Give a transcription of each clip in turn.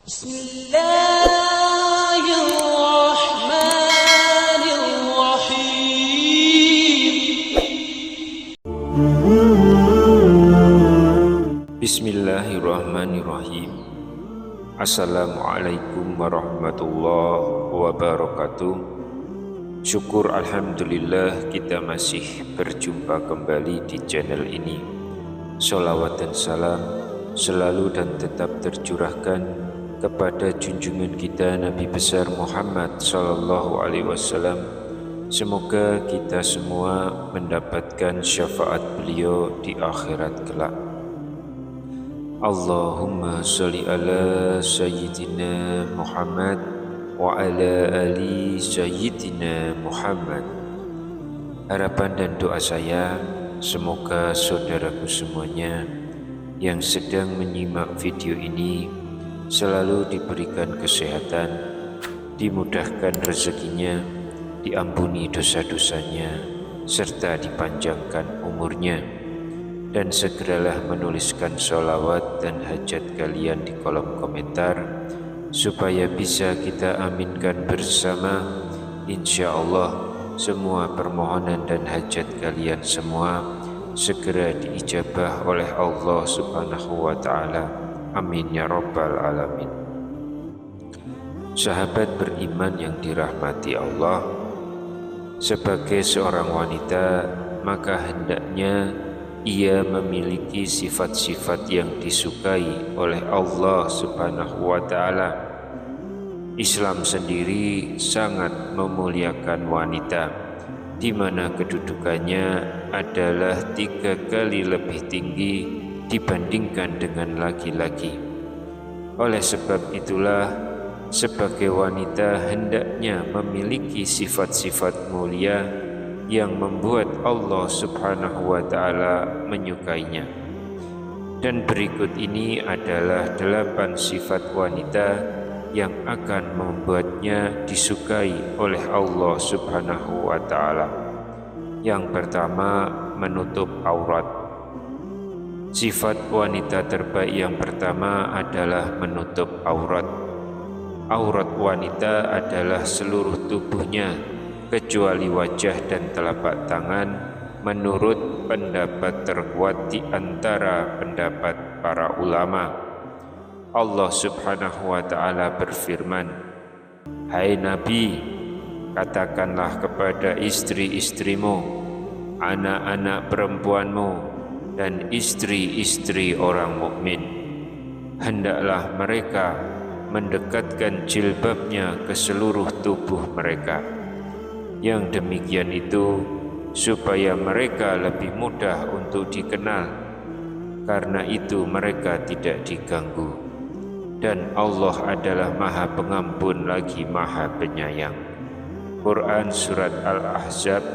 Bismillahirrahmanirrahim. Assalamualaikum warahmatullahi wabarakatuh. Syukur alhamdulillah kita masih berjumpa kembali di channel ini. Sholawat dan salam selalu dan tetap tercurahkan kepada junjungan kita Nabi besar Muhammad sallallahu alaihi wasallam. Semoga kita semua mendapatkan syafaat beliau di akhirat kelak. Allahumma sholli ala sayyidina Muhammad wa ala ali sayyidina Muhammad. Harapan dan doa saya, semoga saudaraku semuanya yang sedang menyimak video ini selalu diberikan kesehatan, dimudahkan rezekinya, diampuni dosa-dosanya, serta dipanjangkan umurnya. Dan segeralah menuliskan sholawat dan hajat kalian di kolom komentar, supaya bisa kita aminkan bersama. Insya Allah semua permohonan dan hajat kalian semua segera diijabah oleh Allah subhanahu wa ta'ala. Amin ya rabbal alamin. Sahabat beriman yang dirahmati Allah, sebagai seorang wanita maka hendaknya ia memiliki sifat-sifat yang disukai oleh Allah subhanahu wa ta'ala. Islam sendiri sangat memuliakan wanita, di mana kedudukannya adalah 3 kali lebih tinggi dibandingkan dengan laki-laki. Oleh sebab itulah, sebagai wanita hendaknya memiliki sifat-sifat mulia yang membuat Allah subhanahu wa ta'ala menyukainya. Dan berikut ini adalah 8 sifat wanita yang akan membuatnya disukai oleh Allah subhanahu wa ta'ala. Yang pertama, menutup aurat. Sifat wanita terbaik yang pertama adalah menutup aurat. Aurat wanita adalah seluruh tubuhnya kecuali wajah dan telapak tangan, menurut pendapat terkuat di antara pendapat para ulama. Allah subhanahu wa ta'ala berfirman, "Hai Nabi, katakanlah kepada istri-istrimu, anak-anak perempuanmu, dan istri-istri orang mukmin, hendaklah mereka mendekatkan jilbabnya ke seluruh tubuh mereka. Yang demikian itu supaya mereka lebih mudah untuk dikenal, karena itu mereka tidak diganggu. Dan Allah adalah Maha Pengampun lagi Maha Penyayang." Quran Surat Al-Ahzab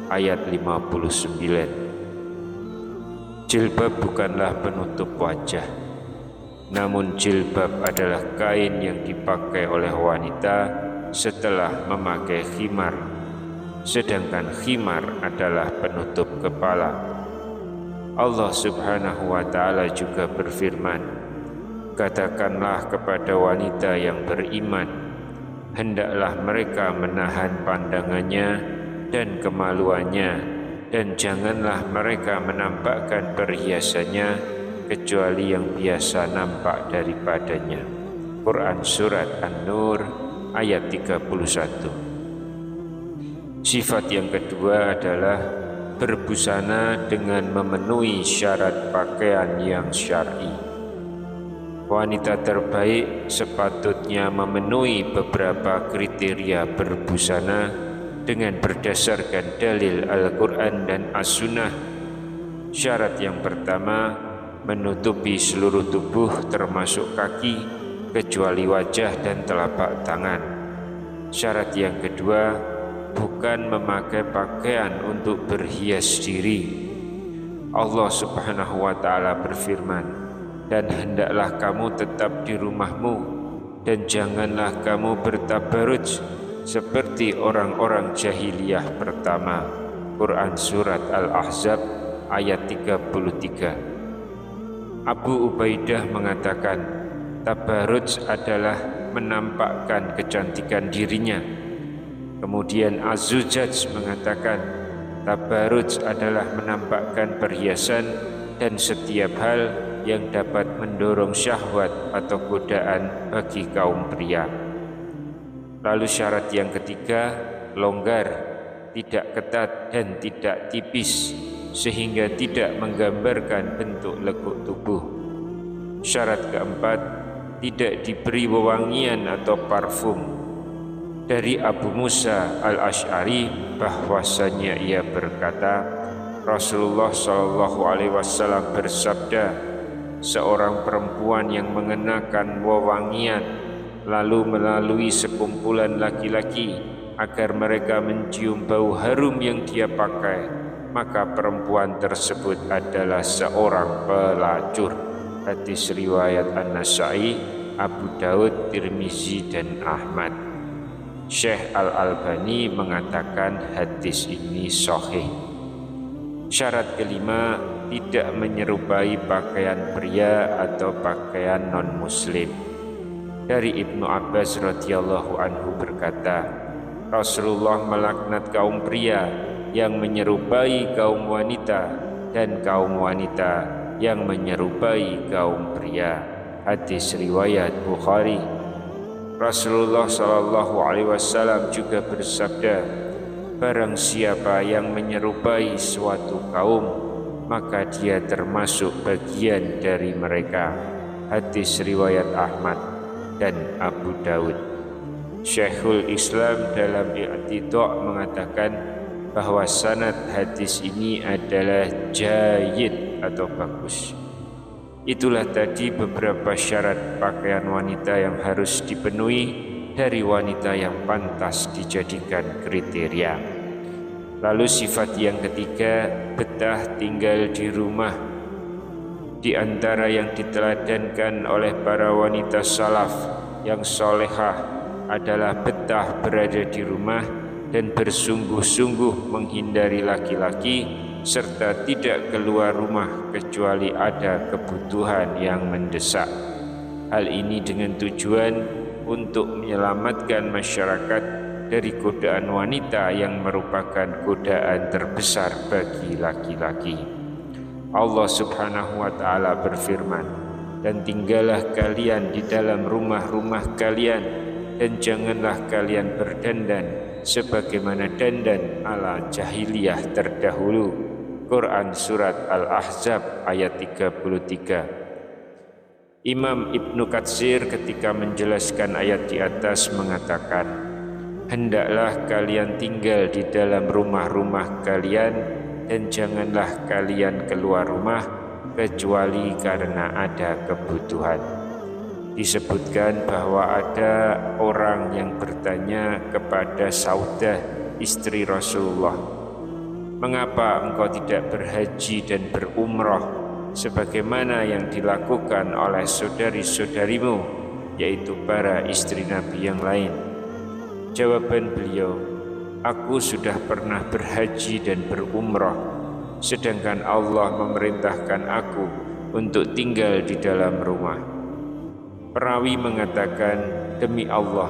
ayat 59. Jilbab bukanlah penutup wajah, namun jilbab adalah kain yang dipakai oleh wanita setelah memakai khimar. Sedangkan khimar adalah penutup kepala. Allah subhanahu wa ta'ala juga berfirman, "Katakanlah kepada wanita yang beriman, hendaklah mereka menahan pandangannya dan kemaluannya, dan janganlah mereka menampakkan perhiasannya kecuali yang biasa nampak daripadanya." Quran Surat An-Nur ayat 31. Sifat yang kedua adalah berbusana dengan memenuhi syarat pakaian yang syar'i. Wanita terbaik sepatutnya memenuhi beberapa kriteria berbusana dengan berdasarkan dalil Al-Quran dan As-Sunnah. Syarat yang pertama, menutupi seluruh tubuh termasuk kaki kecuali wajah dan telapak tangan. Syarat yang kedua, bukan memakai pakaian untuk berhias diri. Allah subhanahu wa ta'ala berfirman, "Dan hendaklah kamu tetap di rumahmu, dan janganlah kamu bertabaruj seperti orang-orang jahiliyah pertama." Quran Surat Al-Ahzab ayat 33. Abu Ubaidah mengatakan, Tabarruj adalah menampakkan kecantikan dirinya. Kemudian Az-Zujaj mengatakan tabarruj adalah menampakkan perhiasan dan setiap hal yang dapat mendorong syahwat atau godaan bagi kaum pria. Lalu syarat yang ketiga, longgar, tidak ketat dan tidak tipis, sehingga tidak menggambarkan bentuk lekuk tubuh. Syarat keempat, tidak diberi wewangian atau parfum. Dari Abu Musa al-Ash'ari bahwasanya ia berkata, Rasulullah SAW bersabda, seorang perempuan yang mengenakan wewangian lalu melalui sekumpulan laki-laki agar mereka mencium bau harum yang dia pakai, maka perempuan tersebut adalah seorang pelacur. Hadis riwayat An-Nasa'i, Abu Daud, Tirmizi dan Ahmad. Syekh Al-Albani mengatakan hadis ini sahih. Syarat kelima, tidak menyerupai pakaian pria atau pakaian non-muslim. Dari Ibnu Abbas radhiyallahu anhu berkata, Rasulullah melaknat kaum pria yang menyerupai kaum wanita dan kaum wanita yang menyerupai kaum pria. Hadis riwayat Bukhari. Rasulullah SAW juga bersabda, barang siapa yang menyerupai suatu kaum, maka dia termasuk bagian dari mereka. Hadis riwayat Ahmad dan Abu Daud. Syekhul Islam dalam I'tidha' mengatakan bahwa sanad hadis ini adalah jayyid atau bagus. Itulah tadi beberapa syarat pakaian wanita yang harus dipenuhi dari wanita yang pantas dijadikan kriteria. Lalu sifat yang ketiga, betah tinggal di rumah. Di antara yang diteladankan oleh para wanita salaf yang solehah adalah betah berada di rumah dan bersungguh-sungguh menghindari laki-laki serta tidak keluar rumah kecuali ada kebutuhan yang mendesak. Hal ini dengan tujuan untuk menyelamatkan masyarakat dari godaan wanita yang merupakan godaan terbesar bagi laki-laki. Allah Subhanahu wa ta'ala berfirman, dan tinggallah kalian di dalam rumah-rumah kalian dan janganlah kalian berdandan sebagaimana dandan ala jahiliyah terdahulu. Quran Surat Al-Ahzab ayat 33. Imam Ibnu Katsir ketika menjelaskan ayat di atas mengatakan, hendaklah kalian tinggal di dalam rumah-rumah kalian dan janganlah kalian keluar rumah kecuali karena ada kebutuhan. Disebutkan bahwa ada orang yang bertanya kepada Saudah, istri Rasulullah, mengapa engkau tidak berhaji dan berumrah sebagaimana yang dilakukan oleh saudari-saudarimu, yaitu para istri Nabi yang lain? Jawaban beliau, aku sudah pernah berhaji dan berumrah, sedangkan Allah memerintahkan aku untuk tinggal di dalam rumah. Perawi mengatakan, demi Allah,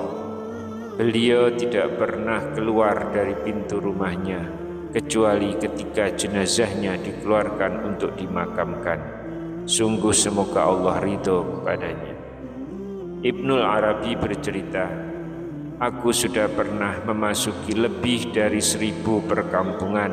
beliau tidak pernah keluar dari pintu rumahnya kecuali ketika jenazahnya dikeluarkan untuk dimakamkan. Sungguh semoga Allah ridho kepadanya. Ibnul Arabi bercerita, aku sudah pernah memasuki lebih dari 1000 perkampungan,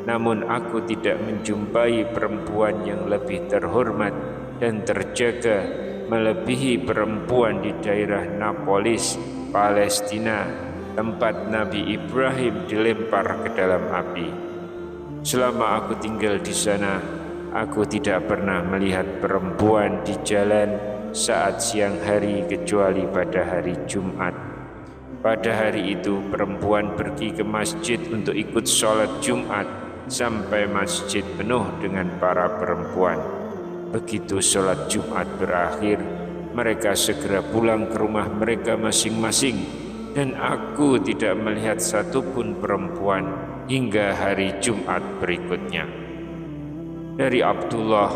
namun aku tidak menjumpai perempuan yang lebih terhormat dan terjaga melebihi perempuan di daerah Napolis, Palestina, tempat Nabi Ibrahim dilempar ke dalam api. Selama aku tinggal di sana, aku tidak pernah melihat perempuan di jalan saat siang hari kecuali pada hari Jumat. Pada hari itu perempuan pergi ke masjid untuk ikut sholat Jumat sampai masjid penuh dengan para perempuan. Begitu sholat Jumat berakhir, mereka segera pulang ke rumah mereka masing-masing, dan aku tidak melihat satupun perempuan hingga hari Jumat berikutnya. Dari Abdullah,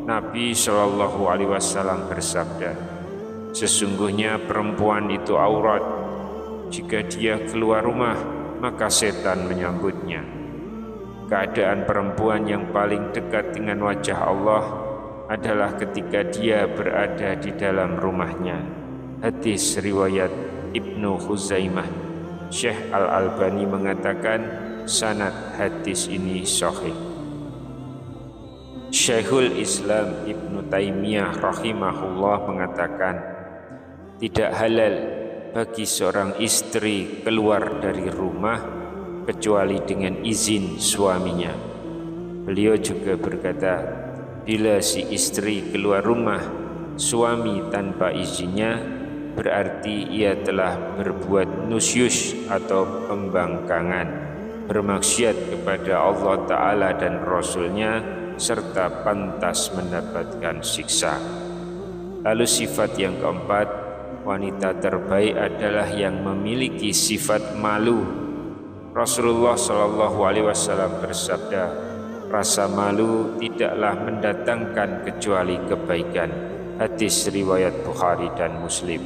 Nabi SAW bersabda, Sesungguhnya perempuan itu aurat. Jika dia keluar rumah, maka setan menyambutnya. Keadaan perempuan yang paling dekat dengan wajah Allah adalah ketika dia berada di dalam rumahnya. Hadis riwayat Ibnu Khuzaimah. Syekh Al-Albani mengatakan sanad hadis ini sahih. Syekhul Islam Ibnu Taimiyah rahimahullah mengatakan, tidak halal bagi seorang istri keluar dari rumah kecuali dengan izin suaminya. Beliau juga berkata, bila si istri keluar rumah suami tanpa izinnya, berarti ia telah berbuat nusyus atau pembangkangan, bermaksiat kepada Allah Ta'ala dan Rasulnya, serta pantas mendapatkan siksa. Lalu sifat yang keempat, wanita terbaik adalah yang memiliki sifat malu. Rasulullah SAW bersabda, rasa malu tidaklah mendatangkan kecuali kebaikan. Hadis riwayat Bukhari dan Muslim.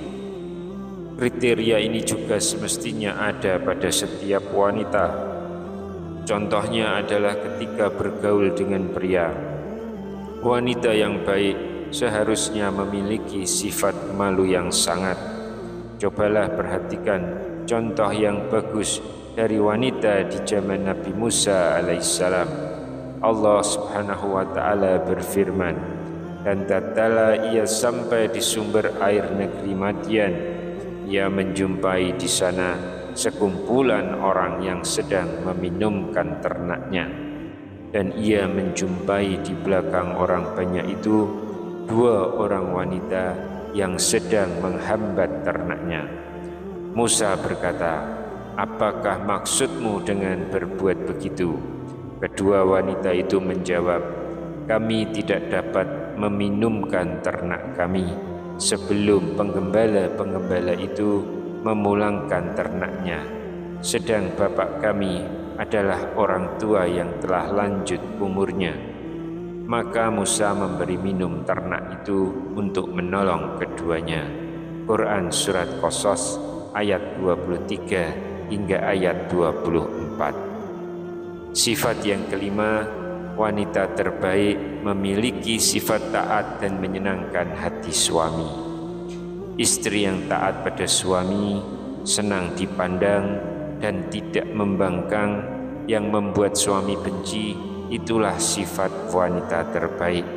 Kriteria ini juga semestinya ada pada setiap wanita. Contohnya adalah ketika bergaul dengan pria. Wanita yang baik seharusnya memiliki sifat malu yang sangat. Cobalah perhatikan contoh yang bagus dari wanita di zaman Nabi Musa alaihissalam. Allah Subhanahu wa Ta'ala berfirman, dan tatkala ia sampai di sumber air negeri Madian, ia menjumpai di sana sekumpulan orang yang sedang meminumkan ternaknya, dan ia menjumpai di belakang orang banyak itu 2 orang wanita yang sedang menghambat ternaknya. Musa berkata, apakah maksudmu dengan berbuat begitu? Kedua wanita itu menjawab, kami tidak dapat meminumkan ternak kami sebelum penggembala-penggembala itu memulangkan ternaknya, sedang bapak kami adalah orang tua yang telah lanjut umurnya. Maka Musa memberi minum ternak itu untuk menolong keduanya. Quran Surat Qasas ayat 23 hingga ayat 24. Sifat yang kelima, wanita terbaik memiliki sifat taat dan menyenangkan hati suami. Istri yang taat pada suami, senang dipandang dan tidak membangkang, yang membuat suami benci, itulah sifat wanita terbaik.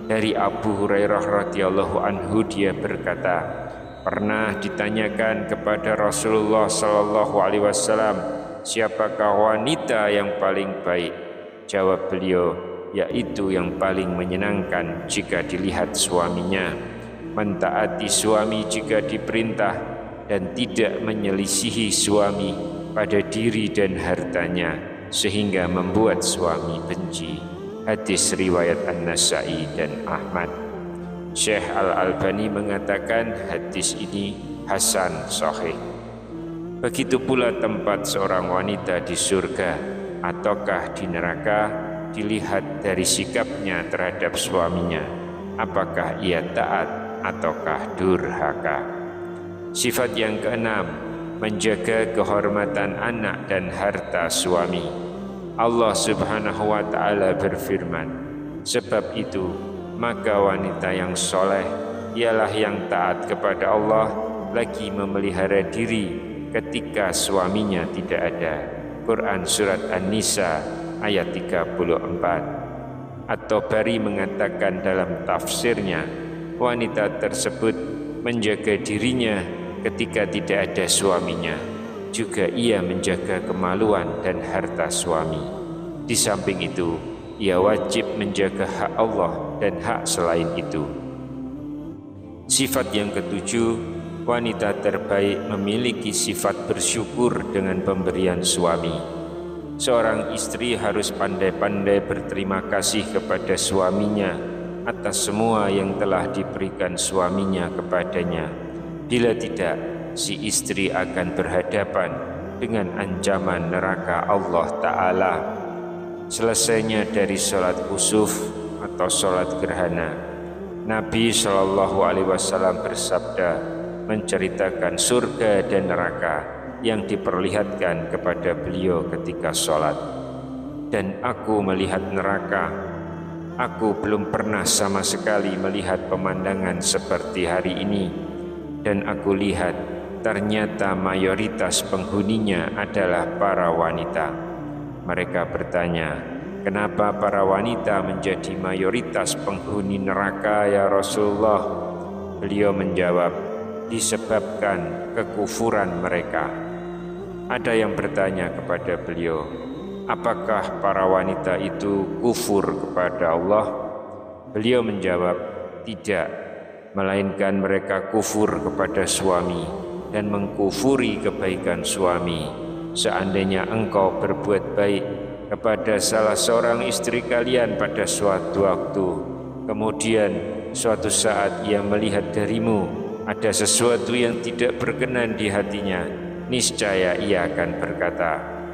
Dari Abu Hurairah radhiyallahu anhu, dia berkata, pernah ditanyakan kepada Rasulullah SAW, siapakah wanita yang paling baik? Jawab beliau, yaitu yang paling menyenangkan jika dilihat suaminya, mentaati suami jika diperintah, dan tidak menyelisihi suami pada diri dan hartanya sehingga membuat suami benci. Hadis riwayat An-Nasai dan Ahmad. Syekh Al-Albani mengatakan hadis ini hasan sahih. Begitu pula tempat seorang wanita di surga ataukah di neraka dilihat dari sikapnya terhadap suaminya, apakah ia taat ataukah durhaka. Sifat yang keenam, menjaga kehormatan anak dan harta suami. Allah Subhanahu wa Ta'ala berfirman, sebab itu maka wanita yang soleh ialah yang taat kepada Allah, lagi memelihara diri ketika suaminya tidak ada. Quran Surat An-Nisa ayat 34. At-Tabari mengatakan dalam tafsirnya, wanita tersebut menjaga dirinya ketika tidak ada suaminya, juga ia menjaga kemaluan dan harta suami. Di samping itu, ia wajib menjaga hak Allah dan hak selain itu. Sifat yang ketujuh, wanita terbaik memiliki sifat bersyukur dengan pemberian suami. Seorang istri harus pandai-pandai berterima kasih kepada suaminya atas semua yang telah diberikan suaminya kepadanya. Bila tidak, si istri akan berhadapan dengan ancaman neraka Allah Ta'ala. Selesainya dari sholat khusuf atau sholat gerhana, Nabi SAW bersabda, menceritakan surga dan neraka yang diperlihatkan kepada beliau ketika sholat. Dan aku melihat neraka. Aku belum pernah sama sekali melihat pemandangan seperti hari ini. Dan aku lihat ternyata mayoritas penghuninya adalah para wanita. Mereka bertanya, kenapa para wanita menjadi mayoritas penghuni neraka ya Rasulullah? Beliau menjawab, disebabkan kekufuran mereka. Ada yang bertanya kepada beliau, apakah para wanita itu kufur kepada Allah? Beliau menjawab, tidak, melainkan mereka kufur kepada suami dan mengkufuri kebaikan suami. Seandainya engkau berbuat baik kepada salah seorang istri kalian pada suatu waktu, kemudian suatu saat ia melihat darimu ada sesuatu yang tidak berkenan di hatinya, niscaya ia akan berkata,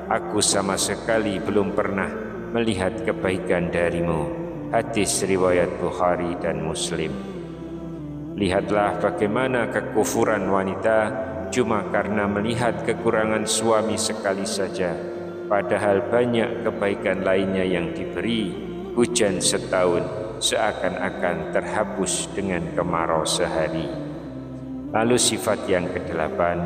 aku sama sekali belum pernah melihat kebaikan darimu. Hadis riwayat Bukhari dan Muslim. Lihatlah bagaimana kekufuran wanita cuma karena melihat kekurangan suami sekali saja, padahal banyak kebaikan lainnya yang diberi. Hujan setahun seakan-akan terhapus dengan kemarau sehari. Lalu sifat yang kedelapan,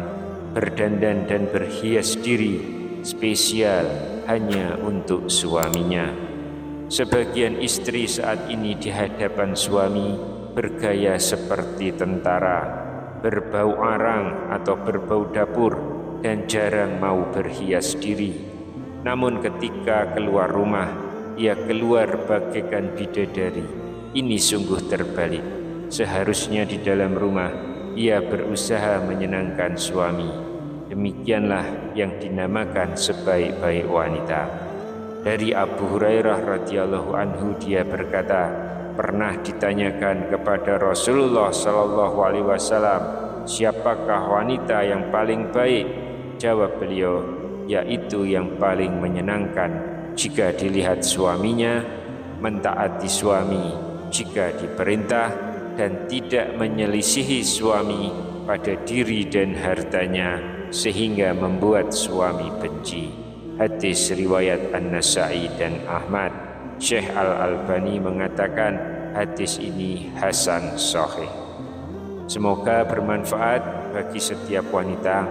berdandan dan berhias diri spesial hanya untuk suaminya. Sebagian istri saat ini di hadapan suami bergaya seperti tentara, berbau arang atau berbau dapur, dan jarang mau berhias diri. Namun ketika keluar rumah, ia keluar bagaikan bidadari. Ini sungguh terbalik. Seharusnya di dalam rumah ia berusaha menyenangkan suami. Demikianlah yang dinamakan sebaik-baik wanita. Dari Abu Hurairah radhiyallahu anhu, dia berkata, pernah ditanyakan kepada Rasulullah SAW, siapakah wanita yang paling baik? Jawab beliau, yaitu yang paling menyenangkan jika dilihat suaminya, mentaati suami jika diperintah, dan tidak menyelisihi suami pada diri dan hartanya sehingga membuat suami benci. Hadis riwayat An-Nasa'i dan Ahmad. Syekh Al-Albani mengatakan hadis ini hasan sahih. Semoga bermanfaat bagi setiap wanita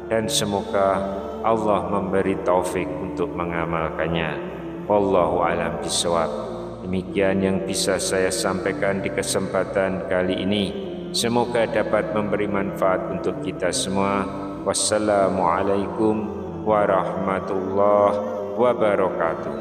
dan semoga Allah memberi taufik untuk mengamalkannya. Wallahu a'lam bishawab. Demikian yang bisa saya sampaikan di kesempatan kali ini. Semoga dapat memberi manfaat untuk kita semua. Wassalamualaikum warahmatullahi wabarakatuh.